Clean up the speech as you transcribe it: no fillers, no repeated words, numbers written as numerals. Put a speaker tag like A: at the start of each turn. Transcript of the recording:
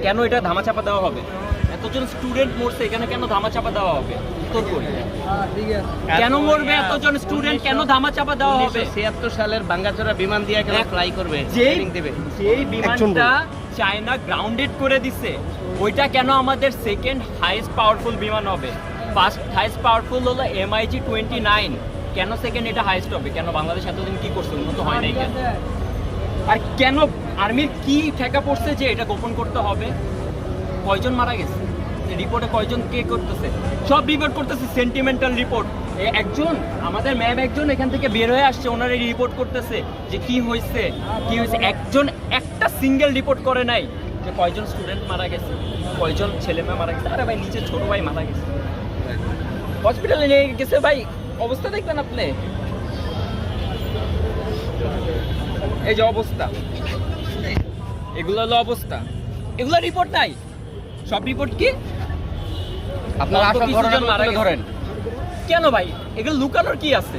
A: কেন এটা ধামাচাপা দেওয়া হবে? এতজন স্টুডেন্ট মরছে, এখানে কেন ধামাচাপা দেওয়া হবে? উত্তর করি, কেন মরবে এতজন স্টুডেন্ট, কেন ধামাচাপা দেওয়া হবে?
B: 1976 সালের ভাঙ্গাচোরা বিমান দিয়ে কেন ফ্লাই করবে,
A: যেই
B: ট্রেনিং দেবে?
A: যেই বিমানটা চায়না গ্রাউন্ডেড করে দিছে, ওইটা কেন আমাদের সেকেন্ড হাইয়েস্ট পাওয়ারফুল বিমান হবে? ফার্স্ট হাইয়েস্ট পাওয়ারফুল হলো MiG-29, কেন সেকেন্ড এটা হাইয়েস্ট হবে? কেন বাংলাদেশ এতদিন কি করছে, উন্নত হয় নাই কেন? আর কেন আর্মির কি ঠেকা পড়ছে যে এটা গোপন করতে হবে? কয়জন মারা গেছে রিপোর্টে, কয়জন কে করতেছে? সব রিপোর্ট করতেছে সেন্টিমেন্টাল রিপোর্ট। একজন আমাদের ম্যাম একজন এখান থেকে বের হয়ে আসছে, ওনার এই রিপোর্ট করতেছে যে কি হয়েছে কি হয়েছে। একজন একটা সিঙ্গেল রিপোর্ট করে নাই যে কয়জন স্টুডেন্ট মারা গেছে, কয়জন ছেলে মেয়ে মারা গেছে। আরে ভাই, নিচে ছোট ভাই মারা গেছে, হসপিটালে নিয়ে গেছে ভাই, অবস্থা দেখবেন আপনি, এই যে অবস্থা, এগুলো হলো অবস্থা, এগুলো রিপোর্ট নাই। সব রিপোর্ট কি
B: আপনারা আসল ঘটনা ধরেন
A: কেন ভাই? এগুলো লুকানোর কি আছে?